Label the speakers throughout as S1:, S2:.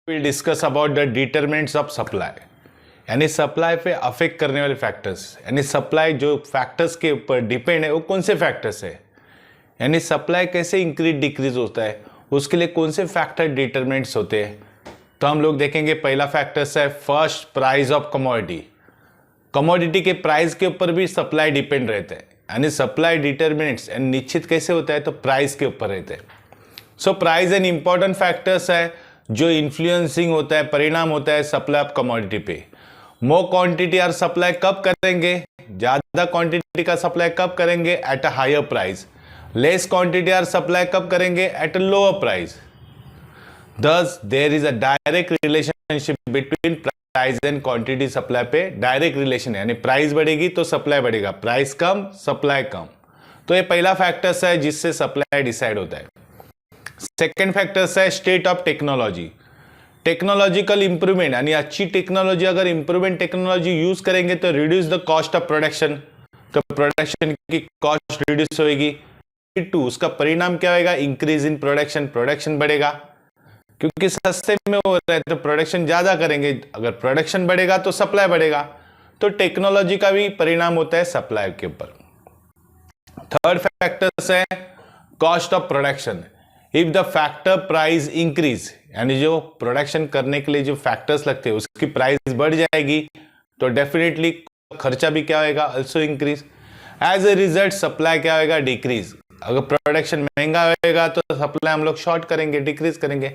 S1: Will discuss about the determinants of supply, यानी supply पे affect करने वाले फैक्टर्स, यानी सप्लाई जो फैक्टर्स के ऊपर डिपेंड है वो कौन से फैक्टर्स है, यानी सप्लाई कैसे इंक्रीज डिक्रीज होता है, उसके लिए कौन से फैक्टर डिटरमिनेंट्स होते हैं। तो हम लोग देखेंगे पहला फैक्टर्स है first price of commodity. Commodity के प्राइस के ऊपर भी सप्लाई डिपेंड रहता है, यानी सप्लाई डिटरमिनेंट्स एंड निश्चित कैसे होता है तो प्राइस के ऊपर रहते हैं। So price an important factors है जो इन्फ्लुएंसिंग होता है, परिणाम होता है सप्लाई ऑफ कमोडिटी पे। मोर क्वांटिटी और सप्लाई कब करेंगे, ज्यादा क्वांटिटी का सप्लाई कब करेंगे, at a higher price. Less quantity और सप्लाई कब करेंगे, at a lower price. Thus there is a direct relationship between price and quantity supply पे डायरेक्ट रिलेशन है, यानी प्राइस बढ़ेगी तो सप्लाई बढ़ेगा, प्राइस कम सप्लाई कम। तो ये पहला फैक्टर्स है जिससे सप्लाई डिसाइड होता है। सेकेंड फैक्टर्स है state of technology. Technological improvement, यानी अच्छी टेक्नोलॉजी, अगर इंप्रूवमेंट टेक्नोलॉजी यूज करेंगे तो reduce the cost of production, तो प्रोडक्शन की कॉस्ट रिड्यूस होगी। टू उसका परिणाम क्या होगा, इंक्रीज इन प्रोडक्शन, प्रोडक्शन बढ़ेगा क्योंकि सस्ते में हो रहा है तो प्रोडक्शन ज्यादा करेंगे, अगर प्रोडक्शन बढ़ेगा तो सप्लाई बढ़ेगा। तो टेक्नोलॉजी का भी परिणाम होता है सप्लाई के ऊपर। थर्ड फैक्टर्स है cost of production. If the factor price increase, यानी जो प्रोडक्शन करने के लिए जो फैक्टर्स लगते हैं उसकी प्राइस बढ़ जाएगी तो डेफिनेटली खर्चा भी क्या होगा, also increase. As a result supply क्या होगा, डिक्रीज। अगर प्रोडक्शन महंगा होगा तो सप्लाई हम लोग शॉर्ट करेंगे, डिक्रीज करेंगे।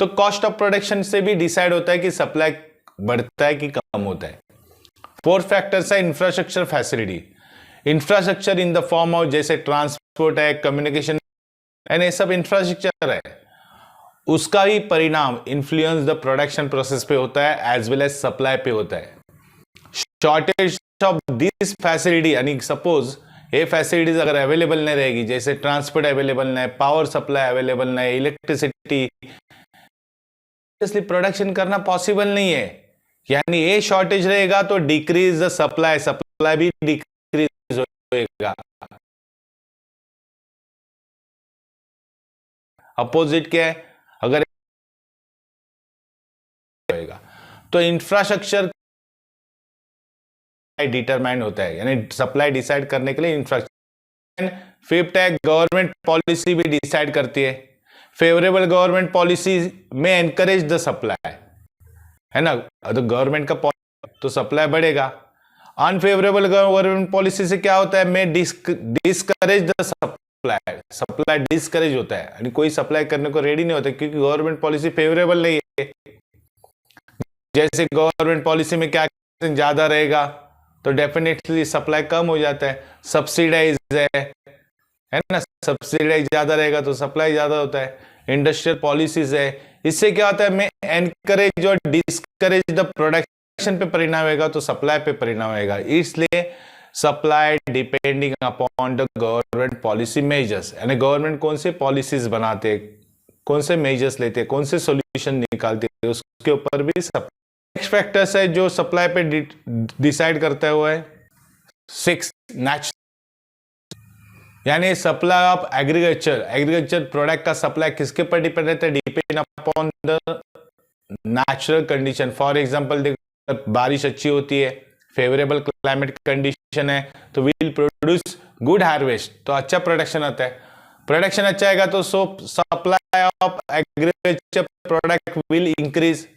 S1: तो कॉस्ट ऑफ प्रोडक्शन से भी डिसाइड होता है कि सप्लाई बढ़ता है कि कम होता है। फोर्थ फैक्टर्स है infrastructure facility. Infrastructure in the form of जैसे ट्रांसपोर्ट है, कम्युनिकेशन, यानी ये सब इंफ्रास्ट्रक्चर है, उसका ही परिणाम इन्फ्लुएंस द प्रोडक्शन प्रोसेस पे होता है एज वेल एज सप्लाई पे होता है। शॉर्टेज ऑफ दिस फैसिलिटी, यानी सपोज ये फैसिलिटीज अगर अवेलेबल नहीं रहेगी, जैसे ट्रांसपोर्ट अवेलेबल नहीं, पावर सप्लाई अवेलेबल नहीं, इलेक्ट्रिसिटी, इसलिए प्रोडक्शन करना पॉसिबल नहीं है। यानी ये शॉर्टेज रहेगा तो डिक्रीज द सप्लाई, सप्लाई भी डिक्रीज होएगा। अपोजिट क्या है, अगर होएगा तो इंफ्रास्ट्रक्चर डिटरमाइन होता है, यानी सप्लाई डिसाइड करने के लिए इंफ्रास्ट्रक्चर। फिफ्थ है गवर्नमेंट पॉलिसी भी डिसाइड करती है। फेवरेबल गवर्नमेंट पॉलिसी में एनकरेज द सप्लाई, है ना, तो गवर्नमेंट का तो सप्लाई बढ़ेगा। अनफेवरेबल गवर्नमेंट पॉलिसी से क्या होता है, में discourage the supply, supply discourage होता है, यानी कोई सप्लाई करने को रेडी नहीं होता क्योंकि गवर्नमेंट पॉलिसी फेवरेबल नहीं है। जैसे गवर्नमेंट पॉलिसी में क्या ज्यादा रहेगा तो डेफिनेटली सप्लाई कम हो जाता है। सब्सिडाइज है ना, सब्सिडाइज ज्यादा रहेगा तो सप्लाई ज्यादा होता है। इंडस्ट्रियल पॉलिसीज है, इससे क्या होता है, में एनकरेज और डिस्करेज द प्रोडक्शन पे परिणाम होगा तो सप्लाई पे परिणाम होगा। इसलिए supply depending upon the government policy measures, यानी गवर्नमेंट कौन से पॉलिसीज बनाते हैं, कौन से मेजर्स लेते हैं, कौन से सॉल्यूशन निकालते हैं, उसके ऊपर भी सप्लाई। नेक्स्ट फैक्टर्स है जो सप्लाई पे डिसाइड करता हुआ है सिक्स नेचुरल, यानी supply of agriculture. Agriculture product का सप्लाई किसके ऊपर डिपेंड रहता है, depend upon the natural condition. For example देखो, बारिश अच्छी होती है, फेवरेबल क्लाइमेट कंडीशन है तो विल प्रोड्यूस गुड हार्वेस्ट, तो अच्छा प्रोडक्शन आता है। प्रोडक्शन अच्छा आएगा तो supply of agriculture product will increase.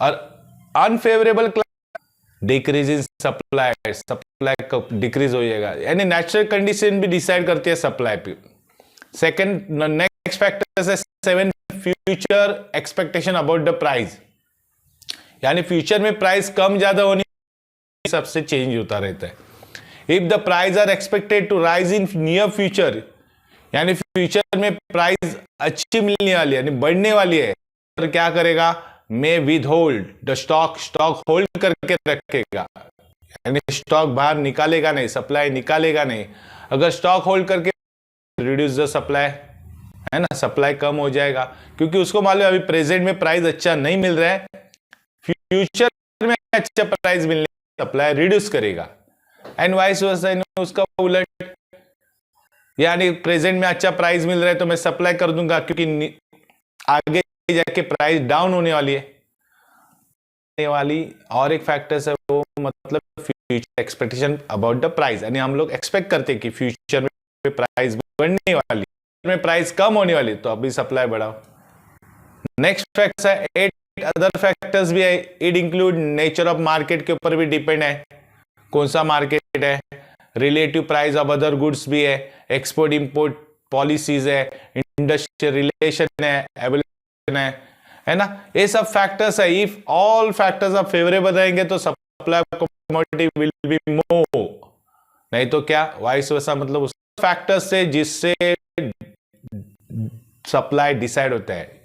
S1: और unfavourable decrease in supply, supply का डिक्रीज हो जाएगा, यानी नेचुरल कंडीशन भी डिसाइड करती है सप्लाई पे। सेकंड नेक्स्ट फैक्टर है seven future expectation about the price, यानी फ्यूचर में प्राइस कम ज्यादा होने सबसे चेंज होता रहता है। If the price are expected to rise in near future, यानी फ्यूचर में प्राइस अच्छी मिलने वाली है, यानी बढ़ने वाली है, तो क्या करेगा, में with hold the stock, stock hold करके रखेगा, यानी स्टॉक बाहर निकालेगा नहीं, सप्लाई निकालेगा नहीं। अगर स्टॉक होल्ड करके रिड्यूस द सप्लाई, है ना, सप्लाई कम हो जाएगा क्योंकि उसको मालूम अभी प्रेजेंट में प्राइस अच्छा नहीं मिल रहा है, फ्यूचर में अच्छा प्राइस मिलने, सप्लाई रिड्यूस करेगा। एंड वाइस वर्सा, उसका उलट, यानी प्रेजेंट में अच्छा प्राइस मिल रहा है तो मैं सप्लाई कर दूंगा क्योंकि आगे जाके प्राइस डाउन होने वाली है वाली। और एक फैक्टर्स है वो मतलब future expectation about the price, यानी हम लोग एक्सपेक्ट करते हैं कि फ्यूचर में प्राइस बढ़ने वाली, में प्राइस कम होने वाली, तो अभी सप्लाई बढ़ाओ। नेक्स्ट फैक्टर है 8 अदर फैक्टर्स भी है। It include nature of market के ऊपर भी डिपेंड है, कौन सा मार्केट है, relative price of other goods भी है, एक्सपोर्ट इंपोर्ट पॉलिसीज है, इंडस्ट्रियल रिलेशन है, एवोल्यूशन है ना, ये सब फैक्टर्स है। इफ ऑल फैक्टर्स आप फेवरेबल रहेंगे तो supply of commodity will be more, नहीं तो क्या वाइस वर्सा, मतलब उस फैक्टर्स से जिससे सप्लाई डिसाइड होता है।